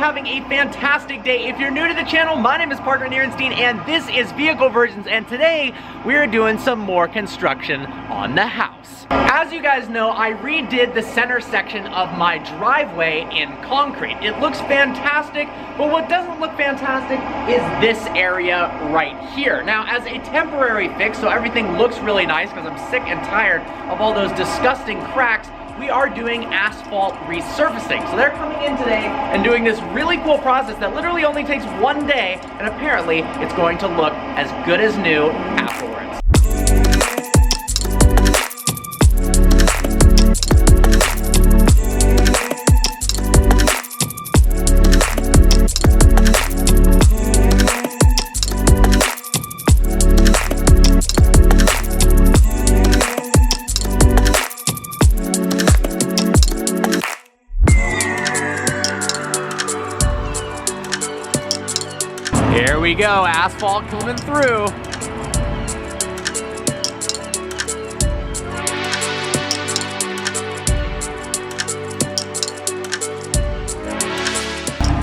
having a fantastic day. If you're new to the channel, my name is Parker Nierenstein and this is Vehicle Versions, and today we are doing some more construction on the house. As you guys know, I redid the center section of my driveway in concrete. It looks fantastic, but what doesn't look fantastic is this area right here. Now, as a temporary fix, so everything looks really nice because I'm sick and tired of all those disgusting cracks, we are doing asphalt resurfacing. So they're coming in today and doing this really cool process that literally only takes one day, and apparently it's going to look as good as new afterwards. Here we go, asphalt coming through.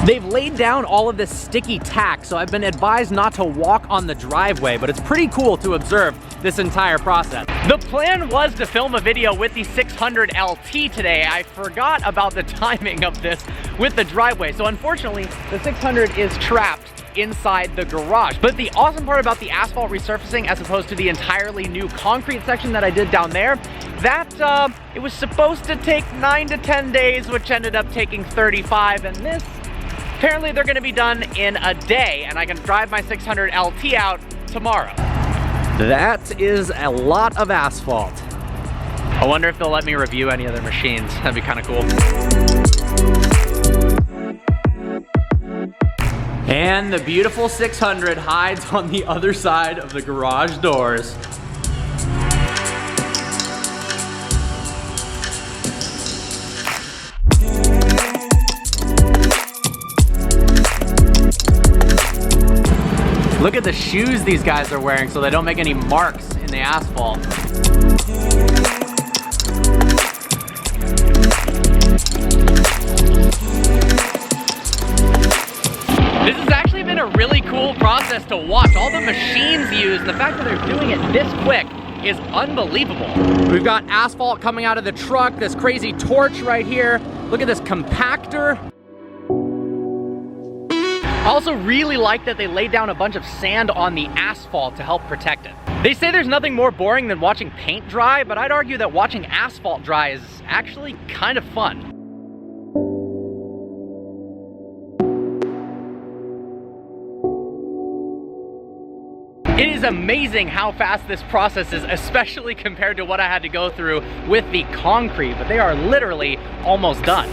They've laid down all of this sticky tack, so I've been advised not to walk on the driveway, but it's pretty cool to observe this entire process. The plan was to film a video with the 600 LT today. I forgot about the timing of this with the driveway, so unfortunately, the 600 is trapped inside the garage. But the awesome part about the asphalt resurfacing, as opposed to the entirely new concrete section that I did down there, that it was supposed to take 9 to 10 days, which ended up taking 35, and this, apparently they're gonna be done in a day, and I can drive my 600 LT out tomorrow. That is a lot of asphalt. I wonder if they'll let me review any of their machines. That'd be kind of cool. And the beautiful 600 hides on the other side of the garage doors. Look at the shoes these guys are wearing so they don't make any marks in the asphalt. This has actually been a really cool process to watch. All the machines used, the fact that they're doing it this quick is unbelievable. We've got asphalt coming out of the truck, this crazy torch right here. Look at this compactor. I also really like that they laid down a bunch of sand on the asphalt to help protect it. They say there's nothing more boring than watching paint dry, but I'd argue that watching asphalt dry is actually kind of fun. It is amazing how fast this process is, especially compared to what I had to go through with the concrete, but they are literally almost done.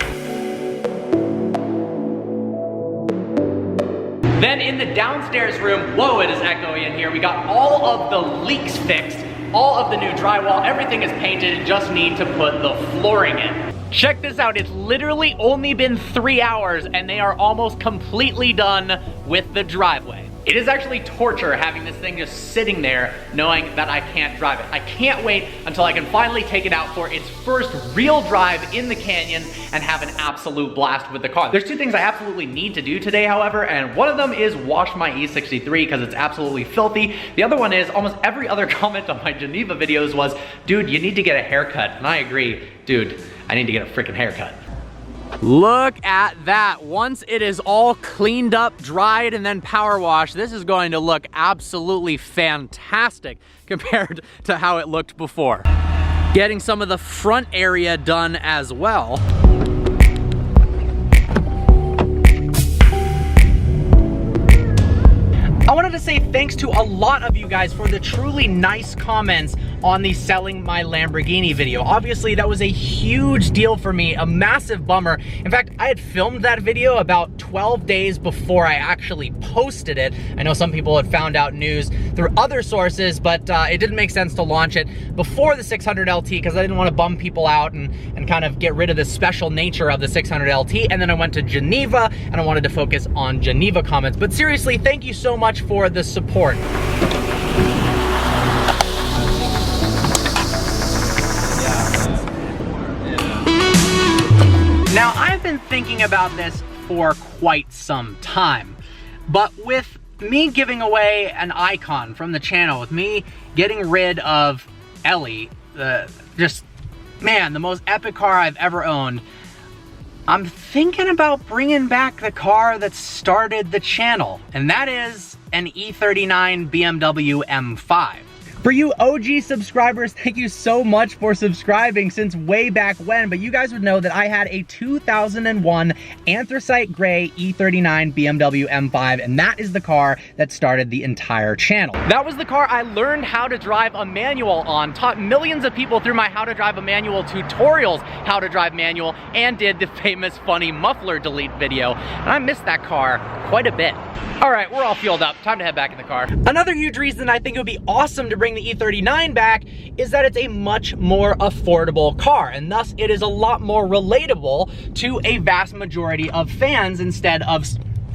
Then in the downstairs room, whoa, it is echoey in here. We got all of the leaks fixed, all of the new drywall, everything is painted, just need to put the flooring in. Check this out, it's literally only been 3 hours and they are almost completely done with the driveway. It is actually torture having this thing just sitting there knowing that I can't drive it. I can't wait until I can finally take it out for its first real drive in the canyon and have an absolute blast with the car. There's two things I absolutely need to do today, however, and one of them is wash my E63 because it's absolutely filthy. The other one is almost every other comment on my Geneva videos was, dude, you need to get a haircut. And I agree, dude, I need to get a freaking haircut. Look at that. Once it is all cleaned up, dried, and then power washed, this is going to look absolutely fantastic compared to how it looked before. Getting some of the front area done as well. I wanted to say thanks to a lot of you guys for the truly nice comments on the selling my Lamborghini video. Obviously, that was a huge deal for me, a massive bummer. In fact, I had filmed that video about 12 days before I actually posted it. I know some people had found out news through other sources, but it didn't make sense to launch it before the 600 LT because I didn't want to bum people out and kind of get rid of the special nature of the 600 LT. And then I went to Geneva and I wanted to focus on Geneva comments. But seriously, thank you so much for the support. Now, I've been thinking about this for quite some time. But with me giving away an icon from the channel, with me getting rid of Ellie, man, the most epic car I've ever owned, I'm thinking about bringing back the car that started the channel, and that is an E39 BMW M5. For you OG subscribers, thank you so much for subscribing since way back when, but you guys would know that I had a 2001 anthracite gray E39 BMW M5, and that is the car that started the entire channel. That was the car I learned how to drive a manual on, taught millions of people through my how to drive a manual tutorials how to drive manual, and did the famous funny muffler delete video. And I missed that car quite a bit. All right, we're all fueled up. Time to head back in the car. Another huge reason I think it would be awesome to bring the E39 back is that it's a much more affordable car, and thus it is a lot more relatable to a vast majority of fans instead of...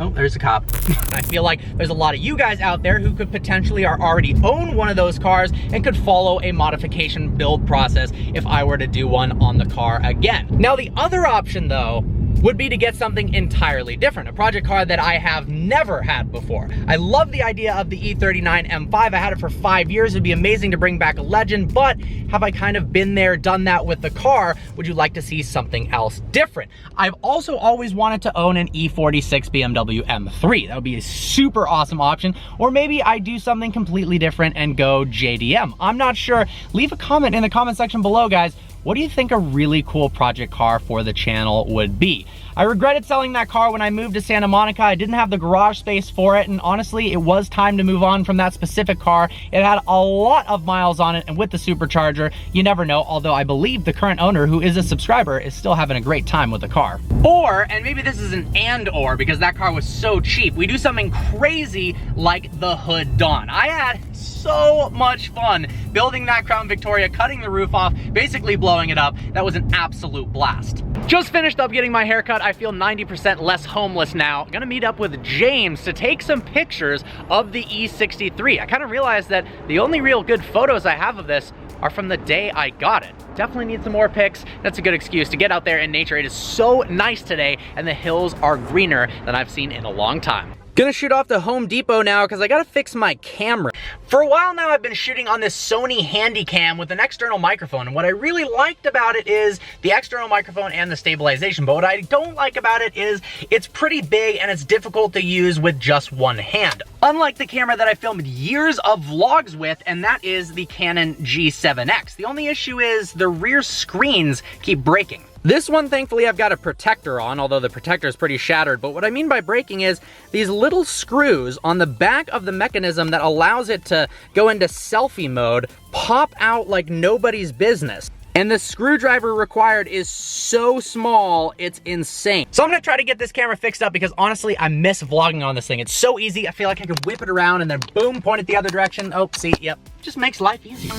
Oh, there's a cop. I feel like there's a lot of you guys out there who could potentially already own one of those cars and could follow a modification build process if I were to do one on the car again. Now, the other option, though, would be to get something entirely different, a project car that I have never had before. I love the idea of the E39 M5. I had it for 5 years. It'd be amazing to bring back a legend, but have I kind of been there, done that with the car? Would you like to see something else different? I've also always wanted to own an E46 BMW M3. That would be a super awesome option. Or maybe I do something completely different and go JDM. I'm not sure. Leave a comment in the comment section below, guys. What do you think a really cool project car for the channel would be? I regretted selling that car when I moved to Santa Monica. I didn't have the garage space for it, and honestly, it was time to move on from that specific car. It had a lot of miles on it, and with the supercharger, you never know, although I believe the current owner, who is a subscriber, is still having a great time with the car. Or, and maybe this is an and/or, because that car was so cheap, we do something crazy like the Hood Dawn. I had so much fun building that Crown Victoria, cutting the roof off, basically blowing it up. That was an absolute blast. Just finished up getting my haircut. I feel 90% less homeless now. Gonna meet up with James to take some pictures of the E63. I kind of realized that the only real good photos I have of this are from the day I got it. Definitely need some more pics. That's a good excuse to get out there in nature. It is so nice today, and the hills are greener than I've seen in a long time. Gonna shoot off to Home Depot now because I gotta fix my camera. For a while now, I've been shooting on this Sony Handycam with an external microphone, and what I really liked about it is the external microphone and the stabilization, but what I don't like about it is it's pretty big and it's difficult to use with just one hand. Unlike the camera that I filmed years of vlogs with, and that is the Canon G7X. The only issue is the rear screens keep breaking. This one, thankfully, I've got a protector on, although the protector is pretty shattered. But what I mean by breaking is these little screws on the back of the mechanism that allows it to go into selfie mode pop out like nobody's business. And the screwdriver required is so small, it's insane. So I'm gonna try to get this camera fixed up because honestly, I miss vlogging on this thing. It's so easy. I feel like I could whip it around and then boom, point it the other direction. Oh, see, yep. Just makes life easier.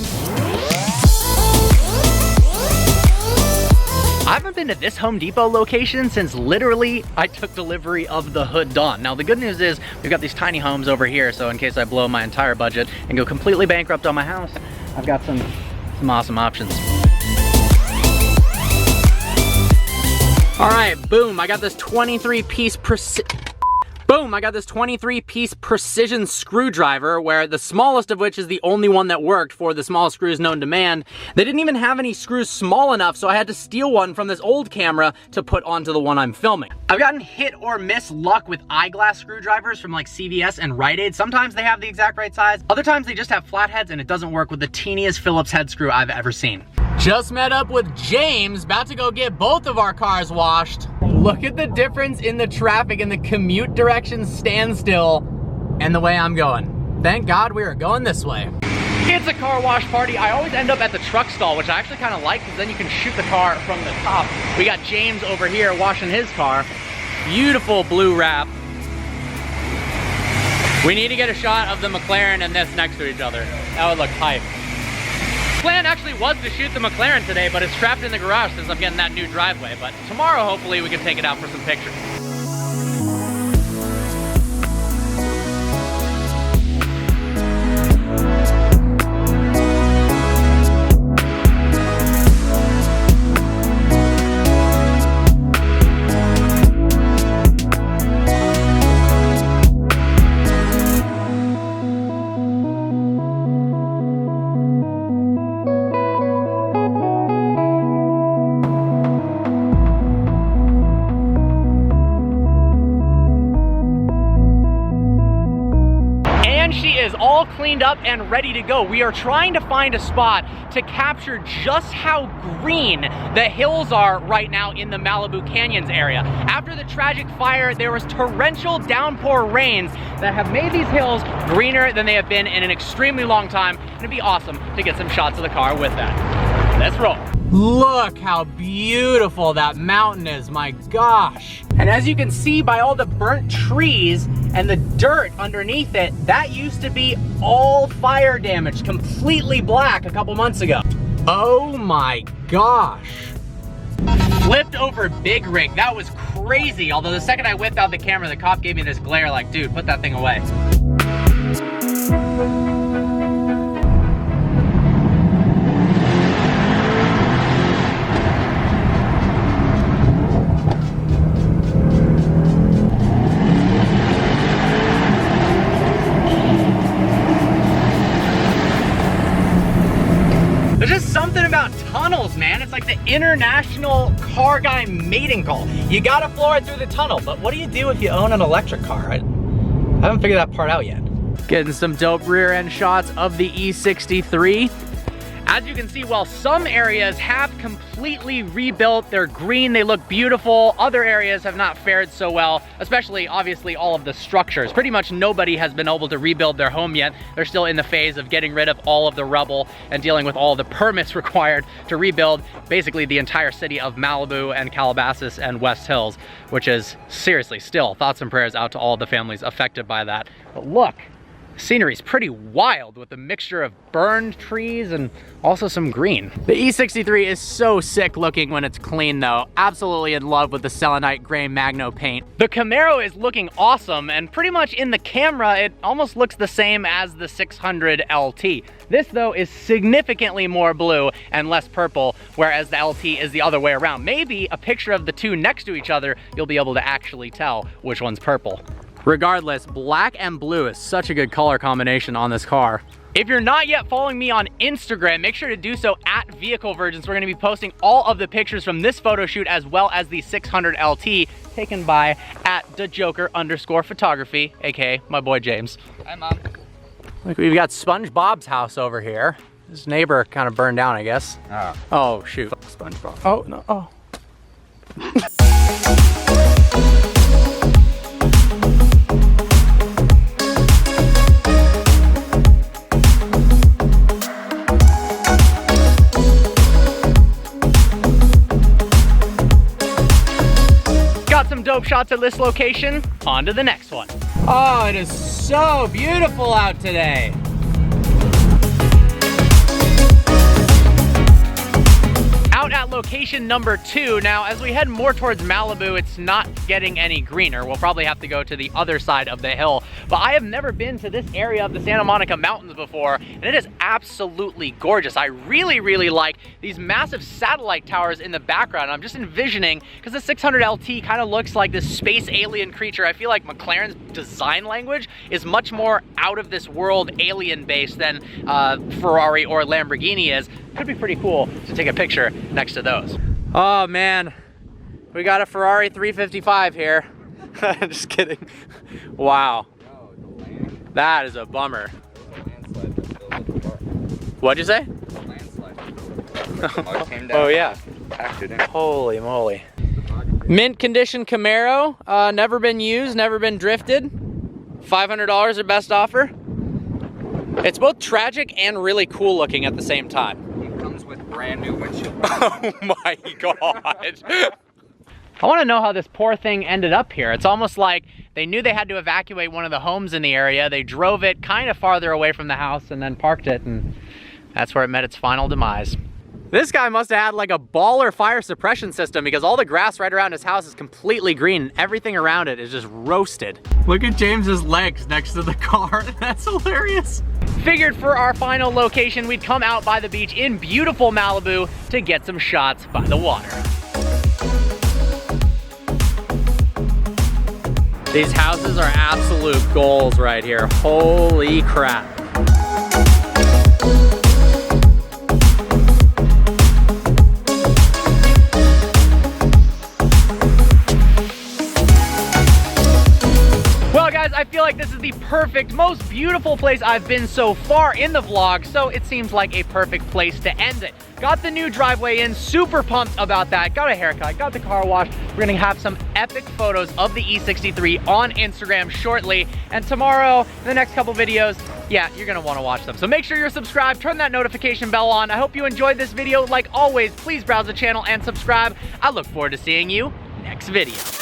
I haven't been to this Home Depot location since literally I took delivery of the Hood Dawn. Now the good news is we've got these tiny homes over here, so in case I blow my entire budget and go completely bankrupt on my house, I've got some awesome options. All right, boom, I got this 23-piece precision screwdriver, where the smallest of which is the only one that worked for the smallest screws known to man. They didn't even have any screws small enough, so I had to steal one from this old camera to put onto the one I'm filming. I've gotten hit or miss luck with eyeglass screwdrivers from like CVS and Rite Aid. Sometimes they have the exact right size. Other times they just have flatheads and it doesn't work with the teeniest Phillips head screw I've ever seen. Just met up with James, about to go get both of our cars washed. Look at the difference in the traffic in the commute direction standstill and the way I'm going. Thank God we are going this way. It's a car wash party. I always end up at the truck stall, which I actually kind of like because then you can shoot the car from the top. We got James over here washing his car. Beautiful blue wrap. We need to get a shot of the McLaren and this next to each other. That would look hype. Plan actually was to shoot the McLaren today, but it's trapped in the garage since I'm getting that new driveway. But tomorrow, hopefully, we can take it out for some pictures. And she is all cleaned up and ready to go. We are trying to find a spot to capture just how green the hills are right now in the Malibu Canyons area. After the tragic fire, there was torrential downpour rains that have made these hills greener than they have been in an extremely long time. It'd be awesome to get some shots of the car with that. Let's roll. Look how beautiful that mountain is, my gosh. And as you can see by all the burnt trees and the dirt underneath it, that used to be all fire damaged, completely black a couple months ago. Oh my gosh. Flipped over big rig, that was crazy. Although the second I whipped out the camera, the cop gave me this glare like, dude, put that thing away. There's just something about tunnels, man. It's like the international car guy mating call. You gotta floor it through the tunnel, but what do you do if you own an electric car? I haven't figured that part out yet. Getting some dope rear end shots of the E63. As you can see, while some areas have completely rebuilt, they're green, they look beautiful, other areas have not fared so well, especially obviously all of the structures. Pretty much nobody has been able to rebuild their home yet. They're still in the phase of getting rid of all of the rubble and dealing with all the permits required to rebuild basically the entire city of Malibu and Calabasas and West Hills, which is seriously still thoughts and prayers out to all the families affected by that. But look, scenery's pretty wild with a mixture of burned trees and also some green. The E63 is so sick looking when it's clean though. Absolutely in love with the selenite gray Magno paint. The Camaro is looking awesome, and pretty much in the camera it almost looks the same as the 600 LT. This though is significantly more blue and less purple, whereas the LT is the other way around. Maybe a picture of the two next to each other, you'll be able to actually tell which one's purple. Regardless, black and blue is such a good color combination on this car. If you're not yet following me on Instagram, make sure to do so at Vehicle Virgins. We're gonna be posting all of the pictures from this photo shoot as well as the 600 LT taken by @thejoker_photography, aka my boy James. Hi, Mom. Look, we've got SpongeBob's house over here. His neighbor kind of burned down, I guess. Oh shoot. SpongeBob. Oh, no, oh. Some dope shots at this location. On to the next one. Oh, it is so beautiful out today. Out at location number 2. Now, as we head more towards Malibu, it's not getting any greener. We'll probably have to go to the other side of the hill. But I have never been to this area of the Santa Monica Mountains before, and it is absolutely gorgeous. I really, really like these massive satellite towers in the background. I'm just envisioning, because the 600 LT kind of looks like this space alien creature. I feel like McLaren's design language is much more out of this world alien based than Ferrari or Lamborghini is. Could be pretty cool to take a picture next to those. Oh man, we got a Ferrari 355 here. Just kidding. Wow. That is a bummer. What'd you say? Oh yeah. Holy moly. Mint condition Camaro, never been used, never been drifted. $500 their best offer. It's both tragic and really cool looking at the same time. Brand new windshield. Oh my god. I want to know how this poor thing ended up here. It's almost like they knew they had to evacuate one of the homes in the area. They drove it kind of farther away from the house and then parked it, and that's where it met its final demise. This guy must have had like a baller fire suppression system, because all the grass right around his house is completely green and everything around it is just roasted. Look at James's legs next to the car. That's hilarious. Figured for our final location, we'd come out by the beach in beautiful Malibu to get some shots by the water. These houses are absolute goals right here. Holy crap. Well guys, I feel like this is the the perfect, most beautiful place I've been so far in the vlog, so it seems like a perfect place to end it. Got the new driveway in, super pumped about that. Got a haircut, got the car wash. We're gonna have some epic photos of the E63 on Instagram shortly. And tomorrow, in the next couple videos, yeah, you're gonna wanna watch them. So make sure you're subscribed, turn that notification bell on. I hope you enjoyed this video. Like always, please browse the channel and subscribe. I look forward to seeing you next video.